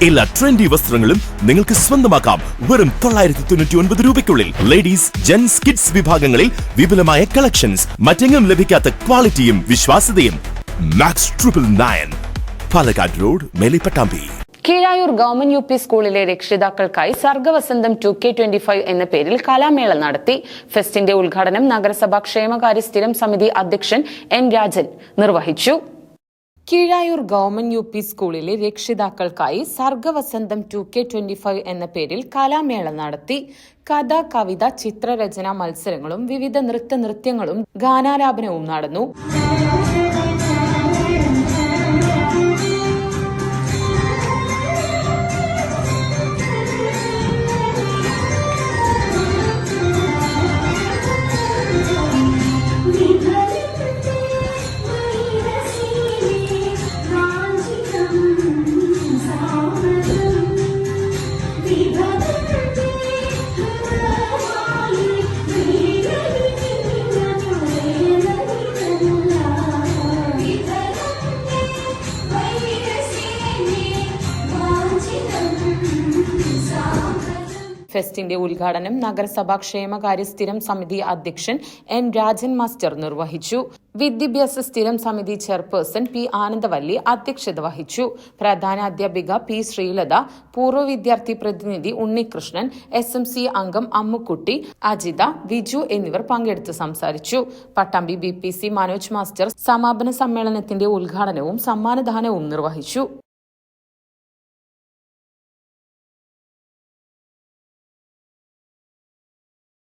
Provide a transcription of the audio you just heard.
എല്ലാ ട്രെൻഡി വസ്ത്രങ്ങളും നിങ്ങൾക്ക് സ്വന്തമാക്കാം വെറും 999 രൂപയ്ക്കുള്ളിൽ. ലേഡീസ്, ജെന്റ്സ്, കിഡ്സ് വിഭാഗങ്ങളിൽ വിപുലമായ കളക്ഷൻസ്, മറ്റെങ്ങും ലഭിക്കാത്ത ക്വാളിറ്റിയും വിശ്വാസ്യതയും. മാക്സ് 999 പാലക്കാട് റോഡ്, മേലെ Pattambi. Keezhayur government U P സ്കൂളിലെ രക്ഷിതാക്കൾക്കായി സർഗവസന്തം 2K25 എന്ന പേരിൽ കലാമേള നടത്തി. ഫെസ്റ്റിന്റെ ഉദ്ഘാടനം നഗരസഭാ ക്ഷേമകാര്യ സ്ഥിരം സമിതി അധ്യക്ഷൻ എൻ രാജൻ നിർവഹിച്ചു. കീഴായൂർ ഗവൺമെന്റ് യു പി സ്കൂളിലെ രക്ഷിതാക്കൾക്കായി സർഗവസന്തം 2K25 എന്ന പേരിൽ കലാമേള നടത്തി. കഥ, കവിത, ചിത്രരചന മത്സരങ്ങളും വിവിധ നൃത്യങ്ങളും ഗാനാലാപനവും നടന്നു. ഫെസ്റ്റിന്റെ ഉദ്ഘാടനം നഗരസഭാ ക്ഷേമകാര്യ സ്ഥിരം സമിതി അധ്യക്ഷൻ എൻ രാജൻ മാസ്റ്റർ നിർവഹിച്ചു. വിദ്യാഭ്യാസ സ്ഥിരം സമിതി ചെയർപേഴ്സൺ പി ആനന്ദവല്ലി അധ്യക്ഷത വഹിച്ചു. പ്രധാന അധ്യാപിക പി ശ്രീലത, പൂർവ്വ വിദ്യാർത്ഥി പ്രതിനിധി ഉണ്ണികൃഷ്ണൻ, SMC അംഗം അമ്മുക്കുട്ടി, അജിത, വിജു എന്നിവർ പങ്കെടുത്ത് സംസാരിച്ചു. പട്ടാമ്പി BPC മനോജ് മാസ്റ്റർ സമാപന സമ്മേളനത്തിന്റെ ഉദ്ഘാടനവും സമ്മാനദാനവും നിർവഹിച്ചു.